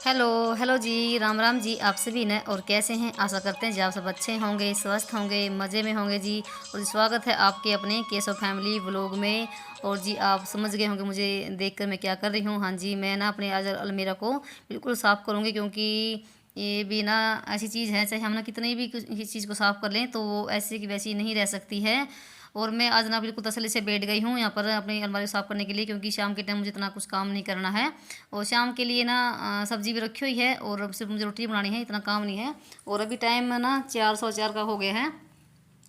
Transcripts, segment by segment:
Hello hello जी, राम राम जी। आप सभी ने और कैसे हैं? आशा करते हैं जी आप सब अच्छे होंगे, स्वस्थ होंगे, मज़े में होंगे जी। और जी स्वागत है आपके अपने केशव फैमिली व्लॉग में। और जी आप समझ गए होंगे मुझे देखकर मैं क्या कर रही हूँ। हाँ जी, मैं ना अपने आज अलमीरा को बिल्कुल साफ़ करूँगी, क्योंकि ये भी ना ऐसी चीज़ है, चाहे हम ना कितनी भी किसी चीज़ को साफ़ कर लें तो वो ऐसे की वैसी नहीं रह सकती है। और मैं आज ना बिल्कुल तसल्ली से बैठ गई हूँ यहाँ पर अपनी अलमारी साफ़ करने के लिए, क्योंकि शाम के टाइम मुझे इतना कुछ काम नहीं करना है। और शाम के लिए ना सब्जी भी रखी हुई है और अब सिर्फ मुझे रोटी बनानी है, इतना काम नहीं है। और अभी टाइम ना 4:15 का हो गया है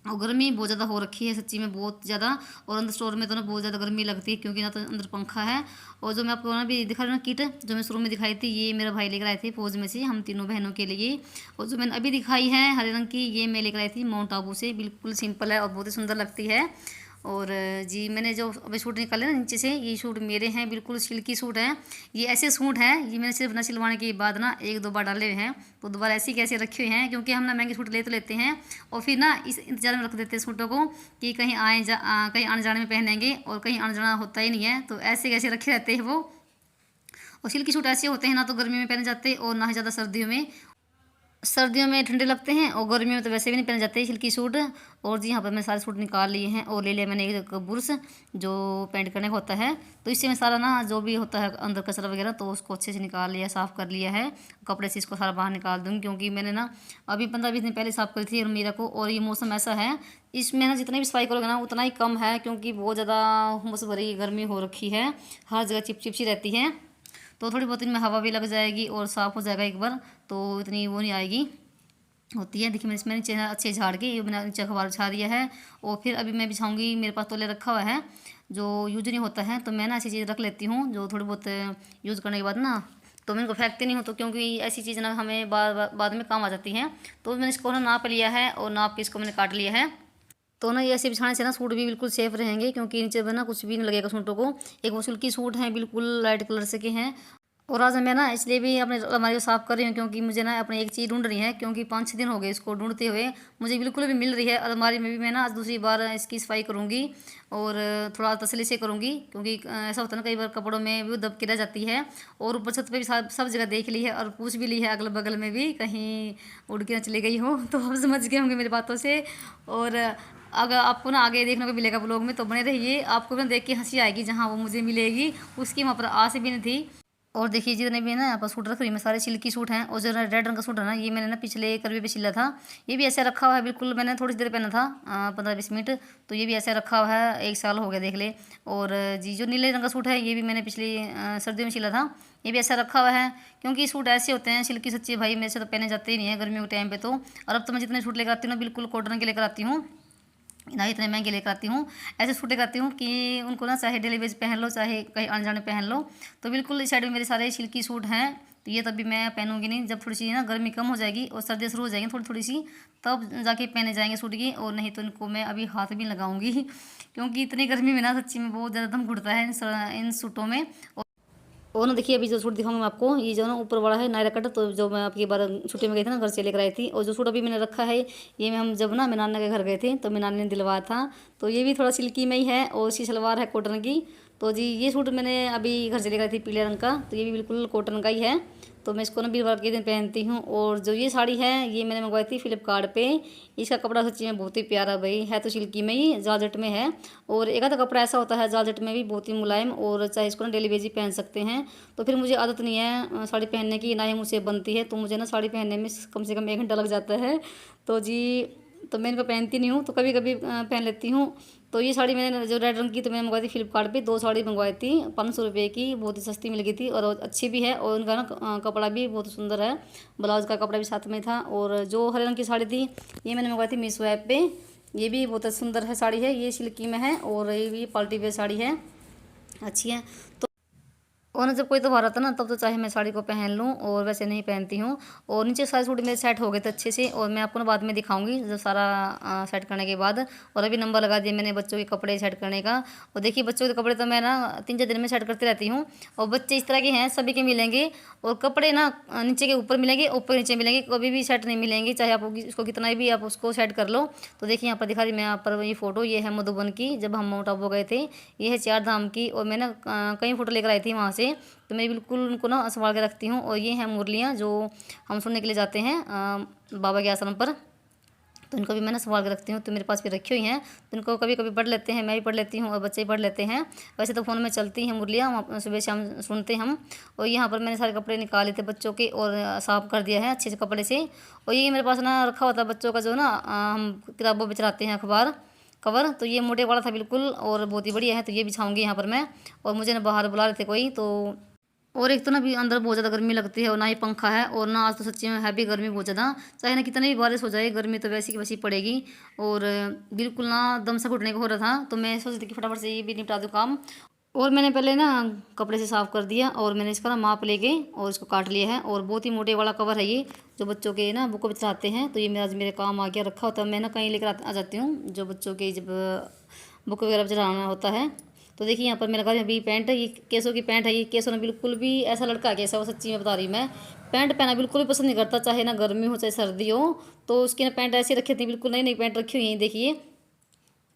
और गर्मी बहुत ज़्यादा हो रखी है, सच्ची में बहुत ज़्यादा। और अंदर स्टोर में तो ना बहुत ज़्यादा गर्मी लगती है, क्योंकि ना तो अंदर पंखा है। और जो मैं आपको ना भी दिखा रही हूँ ना किट, जो मैं शुरू में दिखाई थी, ये मेरा भाई लेकर आए थे फौज में से हम तीनों बहनों के लिए। और जो मैंने अभी दिखाई है हरे रंग की, ये मैं लेकर आई थी माउंट आबू से। बिल्कुल सिंपल है और बहुत ही सुंदर लगती है। और जी मैंने जो अभी सूट निकाले ना नीचे से, ये सूट मेरे हैं, बिल्कुल सिल्की सूट हैं। ये ऐसे सूट हैं, ये मैंने सिर्फ ना सिलवाने के बाद ना एक दो बार डाले हुए हैं, तो दोबारा ऐसे ही कैसे रखे हुए हैं, क्योंकि हम ना महंगे सूट ले तो लेते हैं और फिर ना इस इंतजार में रख देते हैं सूटों को कि कहीं कहीं आने जाने में पहनेंगे, और कहीं आने जाना होता ही नहीं है, तो ऐसे कैसे रखे रहते हैं वो। और सिल्की सूट ऐसे होते हैं ना तो गर्मी में पहने जाते और ना ही ज़्यादा सर्दियों में। सर्दियों में ठंडे लगते हैं और गर्मियों में तो वैसे भी नहीं पहने जाते सिल्की सूट। और जी यहाँ पर मैं सारे सूट निकाल लिए हैं और ले लिया मैंने एक बुर्श, जो पेंट करने का होता है। तो इससे मैं सारा ना जो भी होता है अंदर कचरा वगैरह, तो उसको अच्छे से निकाल लिया, साफ़ कर लिया है। कपड़े से इसको सारा बाहर निकाल दूँगी, क्योंकि मैंने ना अभी 15-20 दिन पहले साफ़ करी थी अलमीरा को। और ये मौसम ऐसा है, इसमें ना जितनी भी सफाई करोगे ना उतना ही कम है, क्योंकि बहुत ज़्यादा हुमस भरी गर्मी हो रखी है, हर जगह चिपचिप सी रहती है। तो थोड़ी बहुत इनमें हवा भी लग जाएगी और साफ़ हो जाएगा एक बार, तो इतनी वो नहीं आएगी होती है। देखिए मैंने इसमें नीचे अच्छे झाड़ के ये मैंने नीचे अखबार बिछा दिया है। और फिर अभी मैं बिछाऊंगी, मेरे पास तौलिया रखा हुआ है जो यूज नहीं होता है, तो मैं ना ऐसी चीज़ रख लेती हूँ जो थोड़ी बहुत यूज़ करने के बाद ना, तो मैं इनको फेंकती नहीं हूँ, तो क्योंकि ऐसी चीज़ ना हमें बाद में काम आ जाती हैं। तो मैंने इसको ना नाप लिया है और नाप के इसको मैंने काट लिया है। तो ना ये ऐसे बिछाने से ना सूट भी बिल्कुल सेफ रहेंगे, क्योंकि नीचे में ना कुछ भी नहीं लगेगा सूटों को। एक वो सिल्की सूट हैं, बिल्कुल लाइट कलर से के हैं। और आज मैं ना इसलिए भी अपने अलमारी को साफ़ कर रही हूँ, क्योंकि मुझे ना अपनी एक चीज़ ढूंढ रही है, क्योंकि 5-6 दिन हो गए इसको ढूंढते हुए, मुझे बिल्कुल भी मिल रही है अलमारी में भी। मैं ना आज दूसरी बार इसकी सफाई करूँगी और थोड़ा तसल्ली से करूँगी, क्योंकि ऐसा होता है ना कई बार कपड़ों में भी दब के रह जाती है। और ऊपर छत पे भी सब जगह देख ली है और पूछ भी ली है अगल बगल में भी, कहीं उड़ के ना चली गई हो तो आप समझ गए होंगे मेरी बातों से। और अगर आपको ना आगे देखने को मिलेगा ब्लॉग में, तो बने रहिए, आपको भी ना देख के हंसी आएगी, जहाँ वो मुझे मिलेगी उसकी वहाँ पर आस भी नहीं थी। और देखिए जितने भी है ना यहाँ पर सूट रख रही हूँ मैं, सारे सिल्की सूट हैं। और जो रेड रंग का सूट है ना, ये मैंने ना पिछले करवे पे सिला था, ये भी ऐसे रखा हुआ है बिल्कुल। मैंने थोड़ी देर पहना था 15-20 मिनट, तो ये भी ऐसे रखा हुआ है, 1 साल हो गया देख ले। और जी जो नीले रंग का सूट है, ये भी मैंने पिछली सर्दियों में सिला था, ये भी ऐसा रखा हुआ है। क्योंकि सूट ऐसे होते हैं सिल्की, सच्ची भाई मेरे से तो पहने जाते ही नहीं है गर्मियों के टाइम पे तो। और अब तो मैं जितने सूट लेकर आती हूँ ना, बिल्कुल कॉटन के लेकर आती हूँ, ना इतने महंगे लेकर आती हूँ। ऐसे सूटे करती हूँ कि उनको ना चाहे डेली वेज पहन लो, चाहे कहीं आने जाने पहन लो। तो बिल्कुल इस साइड में मेरे सारे सिल्की सूट हैं, तो ये तभी मैं पहनूंगी नहीं, जब थोड़ी सी ना गर्मी कम हो जाएगी और सर्दी शुरू हो जाएगी थोड़ी थोड़ी सी, तब जाके पहने जाएंगे सूट की। और नहीं तो इनको मैं अभी हाथ भी लगाऊंगी क्योंकि इतनी गर्मी में ना सच्ची में बहुत ज़्यादा दम घुटता है इन सूटों में। और ना देखिए अभी जो सूट दिखाऊंगी मैं आपको, ये जो ना ऊपर वाला है नायरा कट, तो जो मैं आपकी बार छुट्टी में गई थी ना घर से लेकर आई थी। और जो सूट अभी मैंने रखा है, ये मैं हम जब ना मैं नाना के घर गए थे तो मैं नानी ने दिलवाया था, तो ये भी थोड़ा सिल्की में ही है और इसकी सलवार है कॉटन की। तो जी ये सूट मैंने अभी घर से लेकर आई थी पीले रंग का, तो ये भी बिल्कुल कॉटन का ही है। तो मैं इसको ना वीरवार के दिन पहनती हूँ। और जो ये साड़ी है, ये मैंने मंगवाई थी फ्लिपकार्ट पे। इसका कपड़ा सच्ची में बहुत ही प्यारा भाई है, तो सिल्की में ही जॉर्जेट में है। और एक आधा कपड़ा ऐसा होता है जॉर्जेट में भी बहुत ही मुलायम, और चाहे इसको ना डेली वेज ही पहन सकते हैं। तो फिर मुझे आदत नहीं है साड़ी पहनने की, ना ही मुझसे बनती है, तो मुझे ना साड़ी पहनने में कम से कम 1 घंटा लग जाता है। तो जी तो मैं इनको पहनती नहीं हूँ, तो कभी कभी पहन लेती हूँ। तो ये साड़ी मैंने जो रेड रंग की, तो मैंने मंगवाई थी फ्लिपकार्ट पे, 2 साड़ी मंगवाई थी 500 रुपये की, बहुत ही सस्ती मिल गई थी और अच्छी भी है। और उनका ना कपड़ा भी बहुत सुंदर है, ब्लाउज का कपड़ा भी साथ में था। और जो हरे रंग की साड़ी थी, ये मैंने मंगवाई थी मीशो ऐप पे, ये भी बहुत सुंदर है साड़ी है, ये सिल्की में है और ये भी पार्टी वेयर साड़ी है, अच्छी है। और ना जब कोई त्योहार आता ना, तब तो चाहे मैं साड़ी को पहन लूँ, और वैसे नहीं पहनती हूँ। और नीचे सारे सूट मेरे सेट हो गए थे अच्छे से, और मैं आपको ना बाद में दिखाऊंगी जब सारा सेट करने के बाद। और अभी नंबर लगा दिया मैंने बच्चों के कपड़े सेट करने का। और देखिए बच्चों के कपड़े तो मैं ना 3-4 दिन में सेट करती रहती हूँ। और बच्चे इस तरह के हैं, सभी के मिलेंगे। और कपड़े ना नीचे के ऊपर मिलेंगे, ऊपर नीचे मिलेंगे, कभी भी सेट नहीं मिलेंगे, चाहे आप उसको कितना भी आप उसको सेट कर लो। तो देखिए यहाँ पर दिखा रही मैं यहाँ पर ये फ़ोटो, ये है मधुबन की, जब हम माउंट आबू गए थे। ये है 4 धाम की, और मैं ना कई फ़ोटो लेकर आई थी वहाँ से। थे, तो मैं बिल्कुल उनको ना संभाल के रखती हूँ। और ये हैं मुरलियाँ जो हम सुनने के लिए जाते हैं बाबा के आश्रम पर, तो इनको भी मैं ना संभाल के रखती हूँ। तो मेरे पास भी रखी हुई हैं, तो इनको कभी कभी पढ़ लेते हैं, मैं भी पढ़ लेती हूँ और बच्चे भी पढ़ लेते हैं। वैसे तो फ़ोन में चलती हैं मुरलियाँ, सुबह शाम सुनते हैं हम। और यहाँ पर मैंने सारे कपड़े निकाले थे बच्चों के और साफ़ कर दिया है अच्छे से कपड़े से। और ये मेरे पास ना रखा होता है बच्चों का जो ना हम किताबों पर चलाते हैं अखबार कवर, तो ये मोटे वाला था बिल्कुल और बहुत ही बढ़िया है। तो ये बिछाऊंगी यहाँ पर मैं। और मुझे ना बाहर बुला रहे थे कोई, तो और एक तो ना भी अंदर बहुत ज़्यादा गर्मी लगती है और ना ही पंखा है, और ना आज तो सच्ची में है भी गर्मी बहुत ज़्यादा। चाहे ना कितनी भी बारिश हो जाए, गर्मी तो वैसी की वैसी पड़ेगी। और बिल्कुल ना दम से घुटने को हो रहा था, तो मैं सोच रही थी कि फटाफट से ये भी निपटा दूँ काम। और मैंने पहले ना कपड़े से साफ़ कर दिया और मैंने इसका ना माप लेके और इसको काट लिया है। और बहुत ही मोटे वाला कवर है ये, जो बच्चों के ना बुक बिछाते हैं। तो ये मेरा आज मेरे काम आ गया, रखा होता है मैं ना कहीं लेकर आ जाती हूँ, जो बच्चों के जब बुक वगैरह चढ़ाना होता है। तो देखिए यहाँ पर मेरे घर अभी पैंट है, ये केसों की पैंट है। ये केसों ने बिल्कुल भी ऐसा लड़का कैसा, वो सच्ची में बता रही मैं, पैंट पहना बिल्कुल भी पसंद नहीं करता, चाहे ना गर्मी हो चाहे सर्दी हो। तो उसकी ना पैंट ऐसी रखी थी, बिल्कुल नई नई पैंट रखी हुई है देखिए।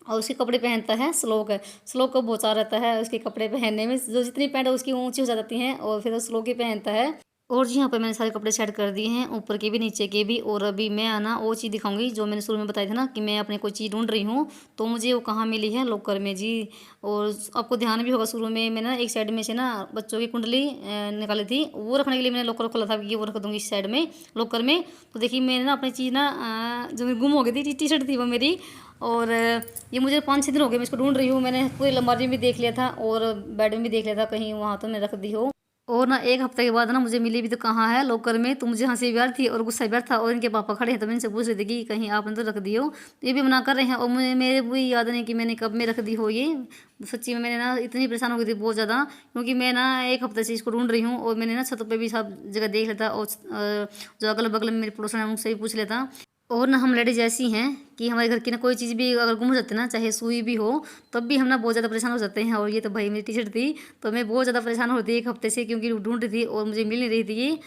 और उसके कपड़े पहनता है श्लोक है, श्लोक को बहुत रहता है उसके कपड़े पहनने में, जो जितनी पैंट है उसकी ऊंची हो जाती हैं और फिर वो श्लोक ही पहनता है। और जी यहाँ पर मैंने सारे कपड़े सेट कर दिए हैं, ऊपर के भी नीचे के भी। और अभी मैं आना वो चीज़ दिखाऊंगी जो मैंने शुरू में बताई थी ना, कि मैं अपने कोई चीज़ ढूंढ रही हूँ, तो मुझे वो कहाँ मिली है, लॉकर में जी। और आपको ध्यान भी होगा शुरू में मैंने ना एक साइड में से ना बच्चों की कुंडली निकाली थी, वो रखने के लिए मैंने लॉकर खोला था कि वो रख दूँगी इस साइड में लॉकर में। तो देखिए मैंने ना अपनी चीज़ ना जो मेरी गुम हो गई थी, टी शर्ट थी वो मेरी। और ये मुझे 5-6 दिन हो गए मैं इसको ढूंढ रही हूँ। मैंने पूरी अलमारी में भी देख लिया था और बेड में भी देख लिया था, कहीं वहाँ तो मैं रख दी हो। और ना एक हफ्ते के बाद ना मुझे मिली भी, तो कहाँ है लॉकर में। तो मुझे हंसी भी आ रही थी और गुस्सा भी आ रहा था। और इनके पापा खड़े हैं, तो मैं इनसे पूछ रही थी कि कहीं आपने तो रख दी हो, तो ये भी मना कर रहे हैं। और मुझे मेरे भी याद नहीं कि मैंने कब में रख दी हो ये। सच्ची में मैंने ना इतनी परेशान हो गई थी बहुत ज़्यादा, क्योंकि मैं ना एक हफ्ते से इसको ढूंढ रही हूँ। और मैंने ना छत पे भी सब जगह देख लेता, और जो अगल बगल में मेरे पड़ोसन है उनसे भी पूछ लेता। और ना हम लेडीज ऐसी हैं कि हमारे घर की ना कोई चीज़ भी अगर गुम हो जाती है ना, चाहे सुई भी हो, तब भी हम ना बहुत ज़्यादा परेशान हो जाते हैं। और ये तो भाई मेरी टी शर्ट थी, तो मैं बहुत ज़्यादा परेशान हो रही थी एक हफ्ते से, क्योंकि ढूंढ रही थी और मुझे मिल नहीं रही थी ये।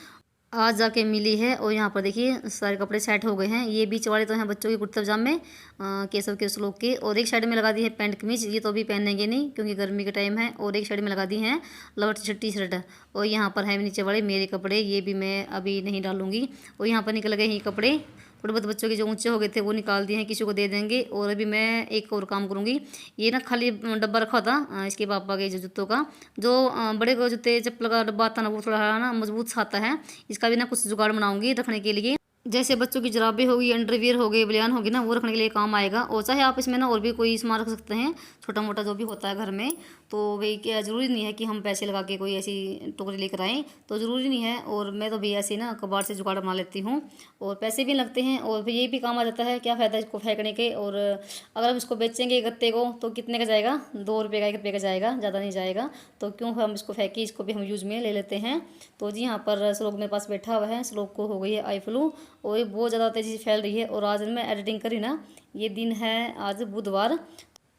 आज जाके मिली है। और यहाँ पर देखिए सारे कपड़े सेट हो गए हैं। ये बीच वाले तो हैं बच्चों के कुर्ते पजामे केसव के श्लोक के, और एक साइड में लगा दी है पैंट कमीज, ये तो अभी पहनेंगे नहीं क्योंकि गर्मी का टाइम है। और एक साइड में लगा दी हैं लोअर टी शर्ट। और यहाँ पर है नीचे वाले मेरे कपड़े, ये भी मैं अभी नहीं डालूंगी। और यहाँ पर निकल गए ये कपड़े, थोड़े बहुत बच्चों के जो ऊंचे हो गए थे वो निकाल दिए हैं, किसी को दे देंगे। और अभी मैं एक और काम करूँगी। ये ना खाली डब्बा रखा था इसके पापा के जो जूतों का, जो बड़े को जूते चप्पल का डब्बा आता ना, वो थोड़ा ना मजबूत सा आता है। इसका भी ना कुछ जुगाड़ बनाऊंगी रखने के लिए, जैसे बच्चों की जुराबें होगी, अंडरवियर हो गए, बलियान होगी ना, वो रखने के लिए काम आएगा। और चाहे आप इसमें ना और भी कोई सामान रख सकते हैं, छोटा मोटा जो भी होता है घर में। तो भाई क्या ज़रूरी नहीं है कि हम पैसे लगा के कोई ऐसी टोकरी लेकर आएँ, तो ज़रूरी नहीं है। और मैं तो भैया ऐसे ना कबाड़ से जुगाड़ बना लेती हूँ, और पैसे भी लगते हैं और फिर ये भी काम आ जाता है। क्या फ़ायदा इसको फेंकने के। और अगर हम इसको बेचेंगे गत्ते को तो कितने का जाएगा, 2 रुपये का 1 रुपये का जाएगा, ज़्यादा नहीं जाएगा। तो क्यों हम इसको फेंकें, इसको भी हम यूज़ में ले लेते हैं। तो जी यहाँ पर श्लोक मेरे पास बैठा हुआ है, श्लोक को हो गई है आई फ्लू, और ये बहुत ज़्यादा तेज़ी से फैल रही है। और आज मैं एडिटिंग करी ना, ये दिन है आज बुधवार,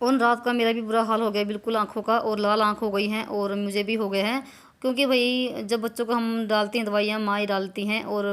और रात का मेरा भी बुरा हाल हो गया बिल्कुल आँखों का, और लाल आँख हो गई हैं और मुझे भी हो गए हैं। क्योंकि भाई जब बच्चों को हम डालते हैं दवाइयाँ, माँ ही डालती हैं। और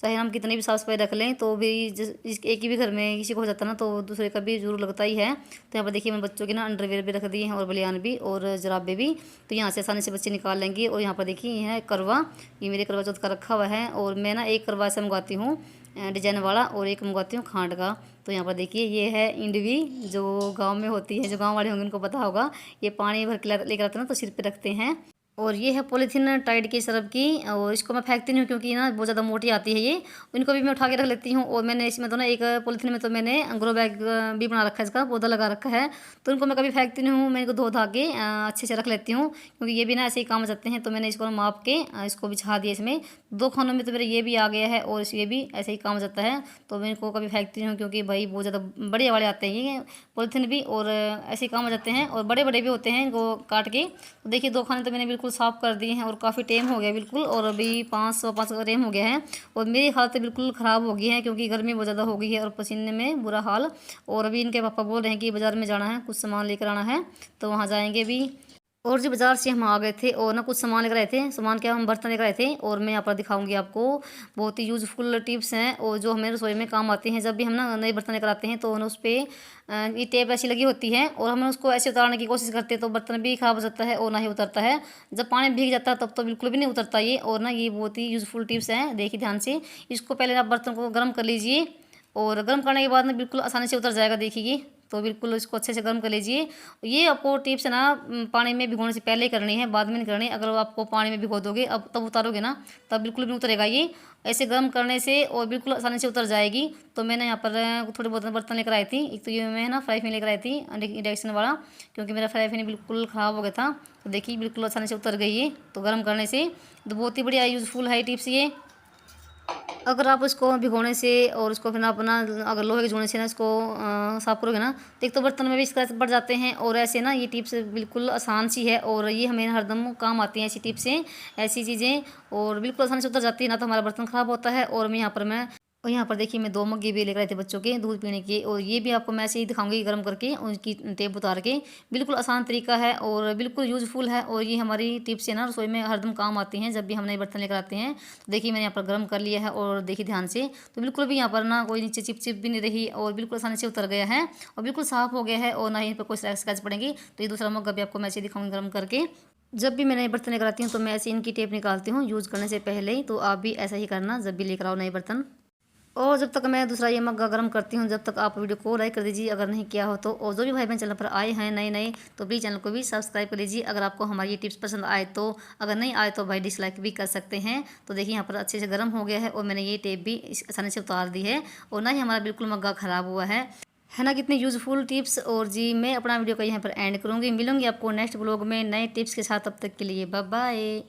चाहे हम कितनी भी साफ सफाई रख लें, तो भी एक ही भी घर में किसी को हो जाता है ना, तो दूसरे का भी जरूर लगता ही है। तो यहाँ पर देखिए मैंने बच्चों के ना अंडरवेयर भी रख दिए हैं, और बलियान भी, और जराबे भी। तो यहाँ से आसानी से बच्चे निकाल लेंगे। और यहाँ पर देखिए ये है करवा, ये मेरे करवा चौथ का रखा हुआ है। और मैं ना एक करवा से मंगवाती हूँ डिजाइन वाला, और एक मंगवाती हूँ खांड का। तो यहाँ पर देखिए ये है इंडवी, जो गांव में होती है, जो गांव वाले होंगे उनको पता होगा। ये पानी भर के लेकर आते हैं ना, तो सिर पे रखते हैं। और ये है पॉलीथीन टाइड की सरफ की, और इसको मैं फेंकती नहीं हूँ क्योंकि ना बहुत ज़्यादा मोटी आती है ये। इनको भी मैं उठा के रख लेती हूँ। और मैंने इसमें तो ना एक पॉलीथीन में तो मैंने ग्रो बैग भी बना रखा है, इसका पौधा लगा रखा है। तो इनको मैं कभी फेंकती नहीं हूँ, मैं इनको धो धा के अच्छे से रख लेती हूँ, क्योंकि ये भी ना ऐसे ही काम आ जाते हैं। तो मैंने इसको माप के इसको बिछा दिया इसमें। 2 खानों में तो मेरा ये भी आ गया है, और ये भी ऐसे ही काम आ जाता है। तो मैं इनको कभी फेंकती नहीं हूँ, क्योंकि भाई बहुत ज़्यादा बड़े वाले आते हैं ये पॉलीथीन भी, और ऐसे ही काम आ जाते हैं। और बड़े बड़े भी होते हैं, इनको काट के। तो देखिए 2 खाने तो मैंने बिल्कुल साफ़ कर दिए हैं, और काफ़ी टाइम हो गया बिल्कुल। और अभी 5 का टाइम हो गया है, और मेरी हालत बिल्कुल ख़राब हो गई है, क्योंकि गर्मी बहुत ज़्यादा हो गई है और पसीने में बुरा हाल। और अभी इनके पापा बोल रहे हैं कि बाज़ार में जाना है, कुछ सामान लेकर आना है, तो वहाँ जाएंगे भी। और जी बाज़ार से हम आ गए थे और ना कुछ सामान लेकर आए थे। सामान क्या, हम बर्तन लेकर आए थे और मैं यहाँ पर दिखाऊँगी आपको। बहुत ही यूज़फुल टिप्स हैं और जो हमें रसोई में काम आते हैं। जब भी हम ना नए बर्तन लेकर आते हैं तो ना उसपे ये टेप ऐसी लगी होती है और हम उसको ऐसे उतारने की कोशिश करते हैं तो बर्तन भी ख़राब हो जाता है और ना ही उतरता है। जब पानी भीग जाता है तब तो बिल्कुल भी नहीं उतरता ये। और ना ये बहुत ही यूज़फुल टिप्स हैं, देखिए ध्यान से। इसको पहले आप बर्तन को गर्म कर लीजिए और गर्म करने के बाद ना बिल्कुल आसानी से उतर जाएगा, देखिए ये। तो बिल्कुल इसको अच्छे से गर्म कर लीजिए। ये आपको टिप्स है ना पानी में भिगोने से पहले ही करनी है, बाद में नहीं करनी। अगर आपको पानी में भिगो दोगे अब तब उतारोगे ना, तब बिल्कुल भी नहीं उतरेगा ये। ऐसे गर्म करने से और बिल्कुल आसानी से उतर जाएगी। तो मैंने यहाँ पर थोड़े बहुत बर्तन लेकर आई थी। एक तो ये मैं ना फ्राई पैन लेकर आई थी इंडक्शन वाला, क्योंकि मेरा फ्राई पैन बिल्कुल ख़राब हो गया था। तो देखिए बिल्कुल आसानी से उतर गई ये तो गर्म करने से। तो बहुत ही बढ़िया यूज़फुल है टिप्स ये। अगर आप उसको भिगोने से और उसको फिर अपना अगर लोहे के जूने से ना इसको साफ़ करोगे ना, तो एक तो बर्तन में भी स्क्रैच पड़ जाते हैं। और ऐसे ना ये टिप्स बिल्कुल आसान सी है और ये हमें हरदम काम आती हैं ऐसी टिप्सें, ऐसी चीज़ें। और बिल्कुल आसानी से उतर जाती है, ना तो हमारा बर्तन ख़राब होता है। और यहाँ पर देखिए मैं 2 मग्गे भी लेकर आए थे बच्चों के दूध पीने के, और ये भी आपको मैं ऐसे ही दिखाऊंगी गर्म करके उनकी टेप उतार के। बिल्कुल आसान तरीका है और बिल्कुल यूज़फुल है। और ये हमारी टिप्स है ना रसोई में हरदम काम आती हैं जब भी हम नए बर्तन लेकर आते हैं। तो देखिए मैंने यहाँ पर गर्म कर लिया है और देखिए ध्यान से, तो बिल्कुल भी यहाँ पर ना कोई नीचे चिप चिप भी नहीं रही और बिल्कुल आसानी से उतर गया है और बिल्कुल साफ़ हो गया है और ना ही इन पर कोई स्क्रैच पड़ेंगे। तो ये दूसरा मग्गा भी आपको मैं ऐसे दिखाऊंगी गर्म करके। जब भी मैं नए बर्तन लेकर आती हूँ तो मैं ऐसे इनकी टेप निकालती हूँ यूज़ करने से पहले ही। तो आप भी ऐसा ही करना जब भी लेकर आओ नए बर्तन। और जब तक मैं दूसरा ये मग्गा गर्म करती हूँ, जब तक आप वीडियो को लाइक कर दीजिए अगर नहीं किया हो तो। और जो भी भाई बहन चैनल पर आए हैं नए नए, तो प्लीज़ चैनल को भी सब्सक्राइब कर लीजिए। अगर आपको हमारी ये टिप्स पसंद आए तो, अगर नहीं आए तो भाई डिसलाइक भी कर सकते हैं। तो देखिए यहाँ पर अच्छे से गर्म हो गया है और मैंने ये टेप भी आसानी से उतार दी है और ना ही हमारा बिल्कुल मग्गा ख़राब हुआ है ना। कितनी यूज़फुल टिप्स। और जी मैं अपना वीडियो को यहाँ पर एंड करूँगी। मिलूँगी आपको नेक्स्ट ब्लॉग में नए टिप्स के साथ। तब तक के लिए बाय बाय।